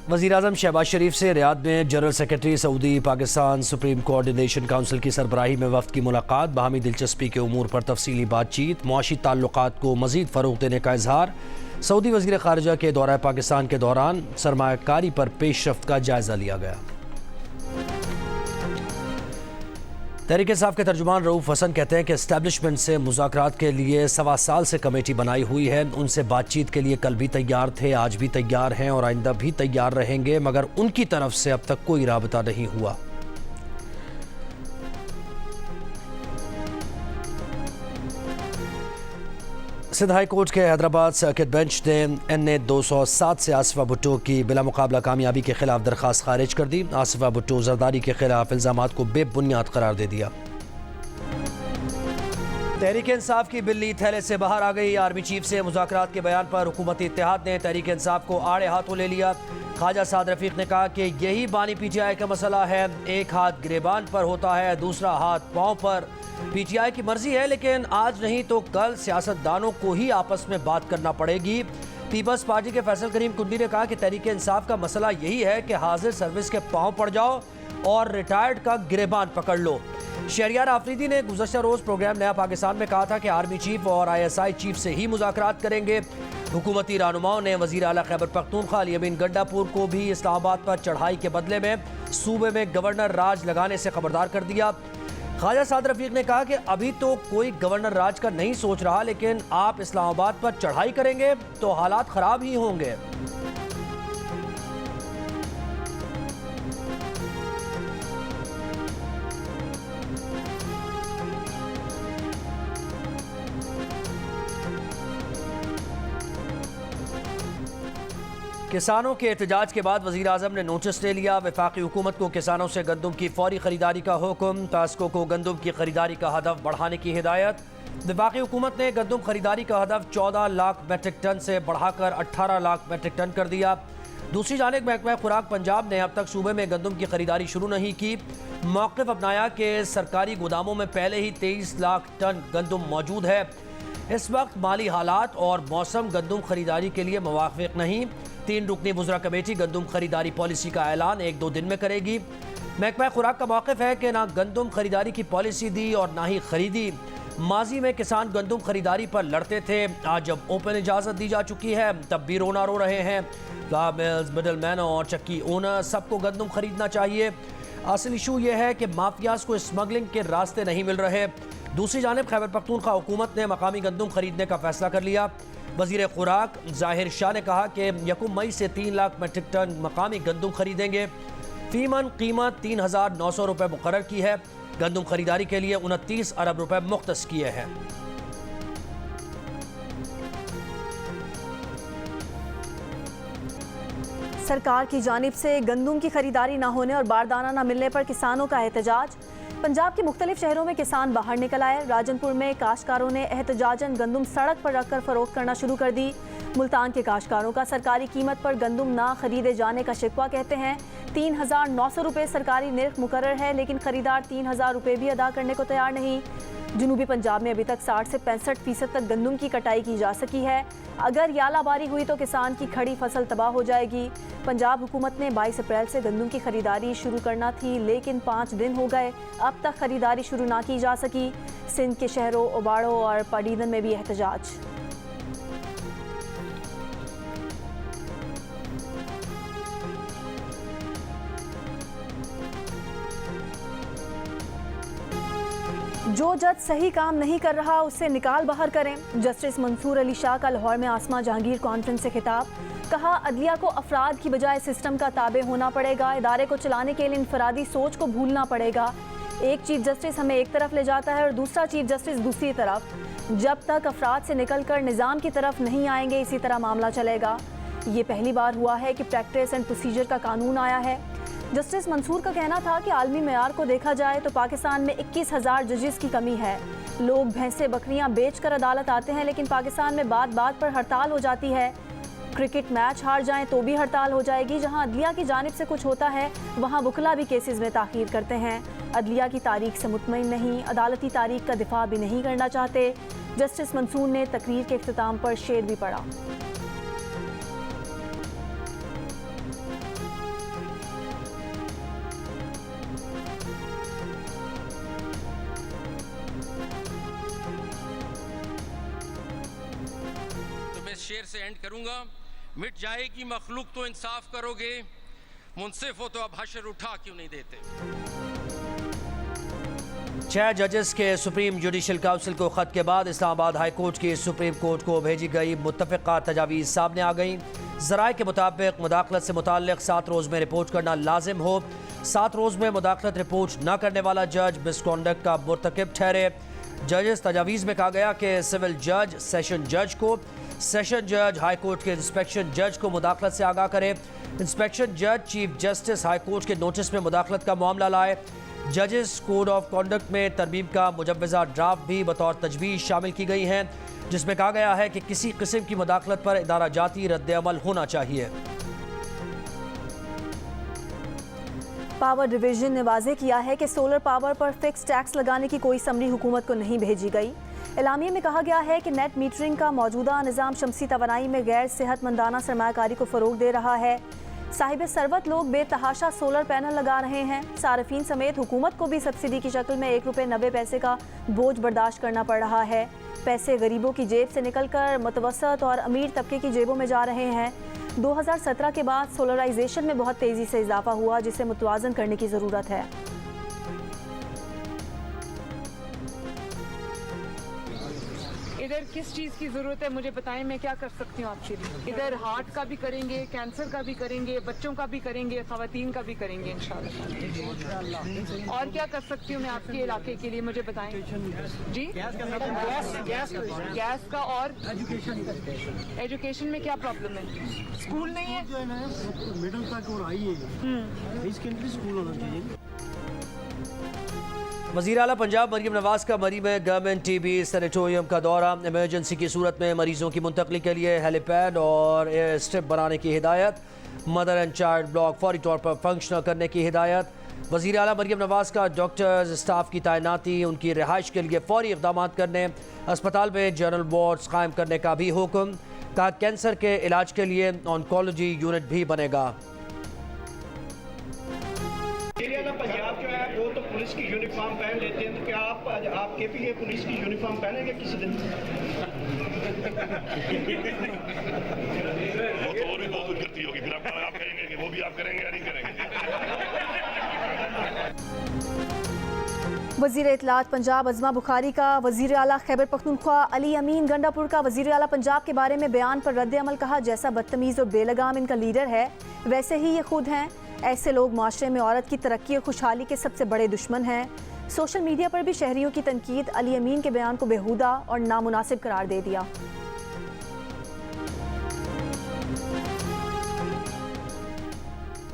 वज़ीर-ए-आज़म शहबाज शरीफ से रियाद में general secretary Saudi Pakistan supreme coordination council की सरबराही में वफ़द की मुलाकात, बाहमी दिलचस्पी के उमूर पर तफसीली बातचीत, मुआशी ताल्लुकात को मज़ीद फ़रोग़ देने का इजहार। सऊदी वज़ीर ख़ारिजा के दौरा पाकिस्तान के दौरान सरमायाकारी पर पेशरफ्त का जायज़ा लिया गया। तहरीक इंसाफ के तर्जुमान रऊफ़ हसन कहते हैं कि एस्टैब्लिशमेंट से मुज़ाकरात के लिए 1.25 साल से कमेटी बनाई हुई है। उनसे बातचीत के लिए कल भी तैयार थे, आज भी तैयार हैं और आइंदा भी तैयार रहेंगे, मगर उनकी तरफ से अब तक कोई राबता नहीं हुआ। सिंध हाई कोर्ट के हैदराबाद सर्किट बेंच ने NA 207 से आसिफा भुट्टो की बिला मुकाबला कामयाबी के खिलाफ दरख्वास्त खारिज कर दी। आसिफा भुट्टो जरदारी के खिलाफ इल्जामात को बेबुनियाद करार दे दिया। तहरीक इंसाफ की बिल्ली थैले से बाहर आ गई। आर्मी चीफ से मुज़ाकरात के बयान पर हुकूमती इत्तेहाद ने तहरीक इंसाफ को आड़े हाथों ले लिया। ख्वाजा साद रफीक ने कहा कि यही बानी PTI का मसला है, एक हाथ गिरेबान पर होता है, दूसरा हाथ पाँव पर। PTI की मर्जी है, लेकिन आज नहीं तो कल सियासतदानों को ही आपस में बात करना पड़ेगी। पीपल्स पार्टी के फैसल करीम कुंडी ने कहा कि तहरीक इंसाफ का मसला यही है कि हाजिर सर्विस के पाँव पड़ जाओ और रिटायर्ड का गिरेबान पकड़ लो। शहरियार आफरीदी ने गुज़श्ता रोज़ प्रोग्राम नया पाकिस्तान में कहा था कि आर्मी चीफ और ISI चीफ से ही मुज़ाकरात करेंगे। हुकूमती रहनुमाओं ने वज़ीर आला खैबर पख्तूनख्वा अली अमीन गंडापुर को भी इस्लामाबाद पर चढ़ाई के बदले में सूबे में गवर्नर राज लगाने से खबरदार कर दिया। ख्वाजा साद रफीक ने कहा कि अभी तो कोई गवर्नर राज का नहीं सोच रहा, लेकिन आप इस्लामाबाद पर चढ़ाई करेंगे तो हालात ख़राब ही होंगे। किसानों के एहतजाज के बाद वज़ीर आज़म ने नोटिस ले लिया। वफाकी हुकूमत को किसानों से गंदम की फौरी खरीदारी का हुक्म। टास्को को गंदम की खरीदारी का हदफ बढ़ाने की हिदायत। वफाकी हुकूमत ने गंदम खरीदारी का हदफ 14 लाख मेट्रिक टन से बढ़ाकर 18 लाख मेट्रिक टन कर दिया। दूसरी जानिब महकमा खुराक पंजाब ने अब तक सूबे में गंदम की खरीदारी शुरू नहीं की। मौक़िफ़ अपनाया कि सरकारी गोदामों में पहले ही 23 लाख टन गंदम मौजूद है। इस वक्त माली हालात और मौसम गंदम खरीदारी के लिए मुवाफ़िक़ नहीं। 3 रुकनी बुज़रा कमेटी गंदम खरीदारी पॉलिसी का ऐलान 1-2 दिन में करेगी। महकमा खुराक का मौक़िफ़ है कि ना गंदम खरीदारी की पॉलिसी दी और ना ही खरीदी। माजी में किसान गंदम खरीदारी पर लड़ते थे, आज जब ओपन इजाज़त दी जा चुकी है तब भी रोना रो रहे हैं। फ्लावर मिल्स, मिडल मैन और चक्की ओनर सबको गंदम खरीदना चाहिए। असल इशू ये है कि माफियाज को स्मगलिंग के रास्ते नहीं मिल रहे। दूसरी जानिब खैबर पख्तूनख्वा हुकूमत ने मकामी गंदम खरीदने का फैसला कर लिया। वज़ीर खुराक ज़ाहिर शाह ने कहा कि 1 मई से 3 लाख मेट्रिक टन मकामी गंदम खरीदेंगे। फीमन कीमत 3,900 रुपये मुकर्रर की है। गंदम खरीदारी के लिए 29 अरब रुपए मुख्तस किए हैं। सरकार की जानिब से गंदम की खरीदारी न होने और बारदाना न मिलने पर किसानों का एहतजाज। पंजाब के मुख्तलिफ शहरों में किसान बाहर निकल आए। राजनपुर में काश्तकारों ने एहतजाजन गंदम सड़क पर रखकर फरोख्त करना शुरू कर दी। मुल्तान के काश्तकारों का सरकारी कीमत पर गंदम ना खरीदे जाने का शिकवा। कहते हैं 3,900 रुपये सरकारी निर्ख मुकर्रर है, लेकिन खरीदार 3,000 रुपये भी अदा करने को तैयार नहीं। जनूबी पंजाब में अभी तक 60 से 65% तक गंदम की कटाई की जा सकी है। अगर यालाबारी हुई तो किसान की खड़ी फसल तबाह हो जाएगी। पंजाब हुकूमत ने 22 अप्रैल से गंदम की खरीदारी शुरू करना थी, लेकिन 5 दिन हो गए, अब तक खरीदारी शुरू ना की जा सकी। सिंध के शहरों ओबाड़ो और पडीदन में भी एहतजाज। जो जज सही काम नहीं कर रहा उससे निकाल बाहर करें। जस्टिस मंसूर अली शाह का लाहौर में आसमा जहांगीर कॉन्फ्रेंस से खिताब। कहा अदलिया को अफराद की बजाय सिस्टम का ताबे होना पड़ेगा। इदारे को चलाने के लिए इनफरादी सोच को भूलना पड़ेगा। एक चीफ जस्टिस हमें एक तरफ ले जाता है और दूसरा चीफ जस्टिस दूसरी तरफ। जब तक अफराद से निकल कर निज़ाम की तरफ नहीं आएंगे इसी तरह मामला चलेगा। ये पहली बार हुआ है कि प्रैक्टिस एंड प्रोसीजर का कानून आया है। जस्टिस मंसूर का कहना था कि आलमी मेयार को देखा जाए तो पाकिस्तान में 21,000 जजेस की कमी है। लोग भैंसे बकरियां बेचकर अदालत आते हैं, लेकिन पाकिस्तान में बात बात पर हड़ताल हो जाती है। क्रिकेट मैच हार जाएं तो भी हड़ताल हो जाएगी। जहां अदलिया की जानिब से कुछ होता है वहां वकला भी केसेस में ताख़ीर करते हैं। अदलिया की तारीख से मुतमईन नहीं, अदालती तारीख का दिफा भी नहीं करना चाहते। जस्टिस मंसूर ने तकरीर के इख्तिताम पर शेर भी पढ़ा। शेर से एंड करूंगा। मिट जाएगी मखलूक तो इंसाफ करोगे, मुंसिफ हो तो अब हशर उठा क्यों नहीं देते। 6 जजेस के सुप्रीम जुडिशल काउंसिल को खत के बाद इस्लामाबाद हाई कोर्ट की सुप्रीम कोर्ट को भेजी गई मुत्तफ़िका तजावीज़ सामने आ गई। ज़राए के मुताबिक मुदाखलत से मुताल्लिक़ 7 रोज़ में रिपोर्ट करना लाजिम हो। 7 रोज़ में मुदाखलत रिपोर्ट न करने वाला जज मिसकॉन्डक्ट का मुर्तकिब ठहरे। जजेस तजावीज़ में कहा गया कि सिविल जज सेशन जज को, सेशन जज हाई कोर्ट के इंस्पेक्शन जज को मुदाखलत से आगाह करे। इंस्पेक्शन जज चीफ जस्टिस हाई कोर्ट के नोटिस में मुदाखलत का मामला लाए। जजेस कोड ऑफ कॉन्डक्ट में तरमीम का मुजव्वज़ा ड्राफ्ट भी बतौर तजवीज़ शामिल की गई हैं, जिसमें कहा गया है कि किसी किस्म की मुदाखलत पर इदारा जाती रद्द-ए-अमल होना चाहिए। पावर डिवीजन ने वाजे किया है कि सोलर पावर पर फिक्स टैक्स लगाने की कोई समरी हुकूमत को नहीं भेजी गई। एलामिया में कहा गया है कि नेट मीटरिंग का मौजूदा निज़ाम शमसी तवानाई में गैर सेहतमंदाना सरमायाकारी को फ़रोग दे रहा है। साहिब सरवत लोग बेतहाशा सोलर पैनल लगा रहे हैं। सार्फिन समेत हुकूमत को भी सब्सिडी की शक्ल में 1 रुपये 90 पैसे का बोझ बर्दाश्त करना पड़ रहा है। पैसे गरीबों की जेब से निकलकर मुतवसत और अमीर तबके की जेबों में जा रहे हैं। 2017 के बाद सोलराइजेशन में बहुत तेज़ी से इजाफा हुआ, जिसे मुतवाज़न करने की ज़रूरत है। इधर किस चीज़ की ज़रूरत है मुझे बताएं, मैं क्या कर सकती हूँ आपके लिए। इधर हार्ट का भी करेंगे, कैंसर का भी करेंगे, बच्चों का भी करेंगे, ख़वातीन का भी करेंगे इंशाल्लाह। और क्या कर सकती हूँ मैं आपके इलाके के लिए, मुझे बताएं जी। गैस का और एजुकेशन में क्या प्रॉब्लम है? स्कूल नहीं है जो है ना मिडिल तक और हाई है, इसके अंदर स्कूल होना चाहिए। वज़ीर आला पंजाब मरीम नवाज का मरी में गवर्नमेंट टीबी सैनिटोरियम का दौरा। इमरजेंसी की सूरत में मरीजों की मुंतकली के लिए हेलीपैड और एयर स्ट्रिप बनाने की हिदायत। मदर एंड चाइल्ड ब्लॉक फौरी तौर पर फंक्शनल करने की हिदायत। वज़ीर आला मरीम नवाज का डॉक्टर्स स्टाफ की तैनाती, उनकी रिहाइश के लिए फौरी इक़दाम करने, अस्पताल में जनरल वार्ड्स कायम करने का भी हुक्म। कहा कैंसर के इलाज के लिए ऑन्कोलॉजी यूनिट भी बनेगा। पंजाब जो है वो तो पुलिस की यूनिफॉर्म पहन लेते हैं, तो क्या आपके भी ये पुलिस की यूनिफॉर्म पहनेंगे किसी दिन? वो तो और भी बहुत कुछ करती होगी, फिर आप कहेंगे कि वो भी आप करेंगे या नहीं करेंगे। वज़ीर इत्तलात पंजाब अज़मा बुखारी का वज़ीर आला खैबर पख्तूनख्वा अली अमीन गंडापुर का वज़ीर आला पंजाब के बारे में बयान पर रद्द-ए-अमल। कहा जैसा बदतमीज़ और बेलगाम इनका लीडर है वैसे ही ये खुद हैं। ऐसे लोग माशरे में औरत की तरक्की और खुशहाली के सबसे बड़े दुश्मन हैं। सोशल मीडिया पर भी शहरियों की तनकीद। अली अमीन के बयान को बेहुदा और नामुनासिब करार दे दिया।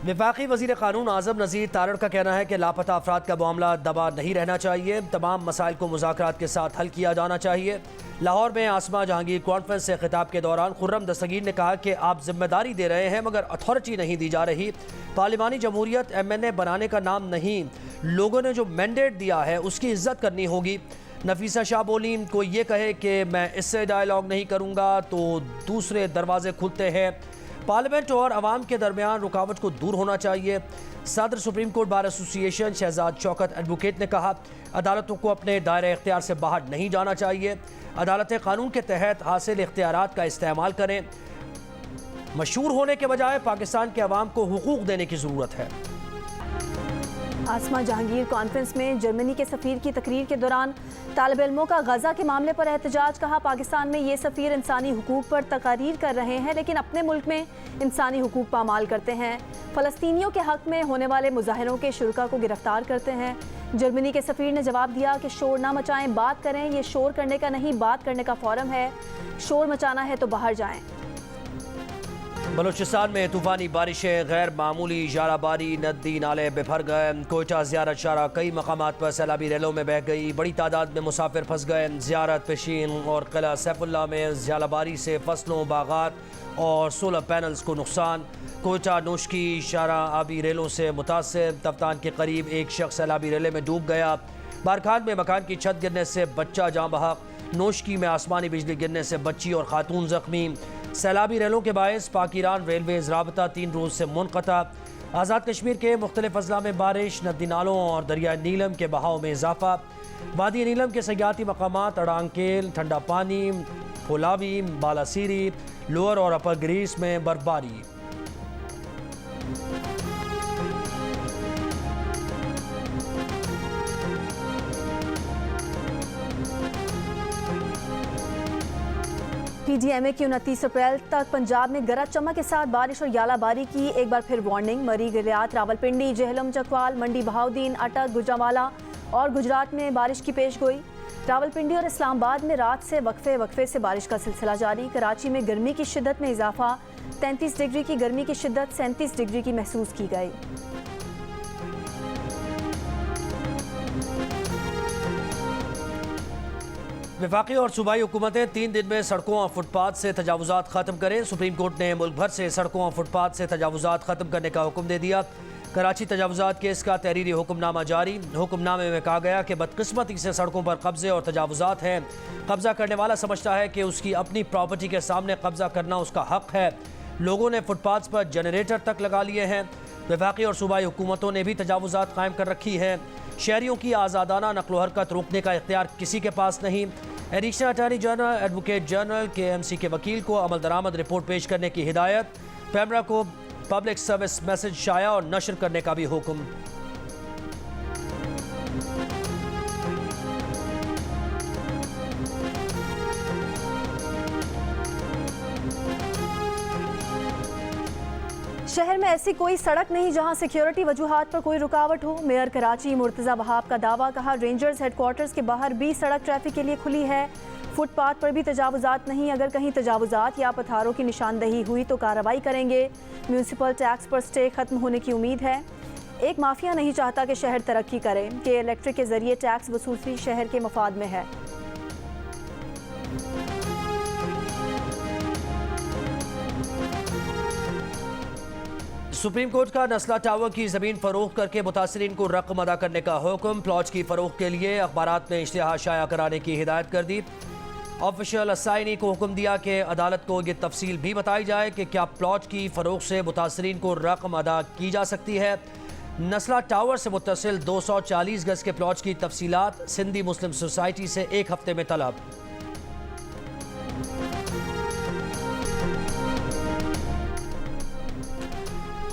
वफाकी वज़ीर क़ानून आज़म नज़ीर तारड़ का कहना है कि लापता अफराद का मामला दबा नहीं रहना चाहिए, तमाम मसाइल को मुज़ाकरात के साथ हल किया जाना चाहिए। लाहौर में आसमा जहांगीर कॉन्फ्रेंस से खिताब के दौरान खुर्रम दस्तगीर ने कहा कि आप जिम्मेदारी दे रहे हैं मगर अथॉरिटी नहीं दी जा रही। पार्लिमानी जमहूरियत MNA बनाने का नाम नहीं, लोगों ने जो मैंडेट दिया है उसकी इज्जत करनी होगी। नफीसा शाह बोली, कोई ये कहे कि मैं इससे डायलॉग नहीं करूँगा तो दूसरे दरवाजे खुलते हैं। पार्लियामेंट और अवाम के दरमियान रुकावट को दूर होना चाहिए। सदर supreme court bar association Shahzad Shaukat advocate ने कहा अदालतों को अपने दायरे इख्तियार से बाहर नहीं जाना चाहिए। अदालतें कानून के तहत हासिल इख्तियारात का इस्तेमाल करें। मशहूर होने के बजाय पाकिस्तान के अवाम को हुकूक देने की ज़रूरत है। आसमा जहांगीर कॉन्फ्रेंस में जर्मनी के सफ़ीर की तकरीर के दौरान तालिब इल्मों का गजा के मामले पर एहतजाज। कहा पाकिस्तान में ये सफ़ीर इंसानी हुकूक पर तकारीर कर रहे हैं लेकिन अपने मुल्क में इंसानी हुकूक पामाल करते हैं। फ़लस्तीनियों के हक़ में होने वाले मुजाहिरों के शुरका को गिरफ्तार करते हैं। जर्मनी के सफ़ीर ने जवाब दिया कि शोर ना मचाएं, बात करें। ये शोर करने का नहीं, बात करने का फोरम है। शोर मचाना है तो बाहर जाएं। बलूचिस्तान में तूफ़ानी बारिशें, गैर मामूली जाराबारी, नदी नाले बिफर गए। कोयटा ज़ियारत शाहरा कई मकामात पर सैलाबी रेलों में बह गई। बड़ी तादाद में मुसाफिर फंस गए। ज़ियारत, पेशीन और किला सैफुल्ला में जाराबारी से फसलों, बागात और सोलर पैनल्स को नुकसान। कोयटा नोशकी शाहरा आबी रेलों से मुतासर। तफ्तान के करीब एक शख्स सैलाबी रेले में डूब गया। बारखान में मकान की छत गिरने से बच्चा जाँ बहक। नोशकी में आसमानी बिजली गिरने से बच्ची और खातून जख्मी। सैलाबी रेलों के बायस पाक ईरान रेलवेज राबता 3 रोज़ से मुनक़ता। आज़ाद कश्मीर के मुख्तलिफ अजला में बारिश, नदी नालों और दरिया नीलम के बहाव में इजाफा। वादी नीलम के सयाहती मकामात अड़ांकेल, ठंडा पानी, पोलावी, बालासीरी, लोअर और अपर ग्रीस में बर्फबारी। PDMA की 29 अप्रैल तक पंजाब में गरज चमक के साथ बारिश और यालाबारी की एक बार फिर वार्निंग। मरी, गिलियात, रावलपिंडी, जेहलम, चकवाल, मंडी, बहाउद्दीन, अटक, गुजरांवाला और गुजरात में बारिश की पेशगोई। रावलपिंडी और इस्लामाबाद में रात से वक्फे से बारिश का सिलसिला जारी। कराची में गर्मी की शिद्दत में इजाफा, 33 डिग्री की गर्मी की शिद्दत 37 डिग्री की महसूस की गई। वफाकी और सूबाई हुकूमतें 3 दिन में सड़कों और फुटपाथ से तजावुजात ख़त्म करें। सुप्रीम कोर्ट ने मुल्क भर से सड़कों और फुटपाथ से तजावुजात ख़त्म करने का हुक्म दे दिया। कराची तजावुजात केस का तहरीरी हुक्मनामा जारी। हुक्मनामे में कहा गया कि बदकिस्मती से सड़कों पर कब्जे और तजावुजात हैं। कब्जा करने वाला समझता है कि उसकी अपनी प्रॉपर्टी के सामने कब्जा करना उसका हक है। लोगों ने फुटपाथ पर जनरेटर तक लगा लिए हैं। वफाकी और सूबाई हुकूमतों ने भी तजावुजात कायम कर रखी है। शहरियों की आज़ादाना नकलो हरकत रोकने का इख्तियार किसी के पास नहीं। Additional attorney general, advocate general KMC के वकील को अमल दरामद रिपोर्ट पेश करने की हिदायत। पैमरा को पब्लिक सर्विस मैसेज शाया और नशर करने का भी हुक्म। शहर में ऐसी कोई सड़क नहीं जहां सिक्योरिटी वजूहात पर कोई रुकावट हो। मेयर कराची मुर्तज़ा वहाब का दावा। कहा, रेंजर्स हेडक्वार्टर्स के बाहर भी सड़क ट्रैफिक के लिए खुली है। फुटपाथ पर भी तजावुजात नहीं। अगर कहीं तजावुजात या पत्थरों की निशानदही हुई तो कार्रवाई करेंगे। म्यूनसिपल टैक्स पर स्टे खत्म होने की उम्मीद है। एक माफिया नहीं चाहता कि शहर तरक्की करे। कि इलेक्ट्रिक के जरिए टैक्स वसूली शहर के मफाद में है। सुप्रीम कोर्ट का नस्ला टावर की ज़मीन फरोख्त करके मुतासरीन को रकम अदा करने का हुक्म। प्लॉट की फ़रोख्त के लिए अखबारात में इश्तिहार शाया कराने की हिदायत कर दी। ऑफिशियल असाइनी को हुक्म दिया कि अदालत को ये तफसील भी बताई जाए कि क्या प्लॉट की फ़रोख्त से मुतासरीन को रकम अदा की जा सकती है। नस्ला टावर से मुत्तसिल 240 गज के प्लॉट की तफसीलात सिंधी मुस्लिम सोसाइटी से 1 हफ्ते में तलब।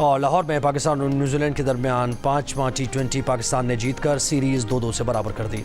और लाहौर में पाकिस्तान और न्यूजीलैंड के दरमियान 5वां T20 पाकिस्तान ने जीतकर सीरीज़ 2-2 से बराबर कर दी।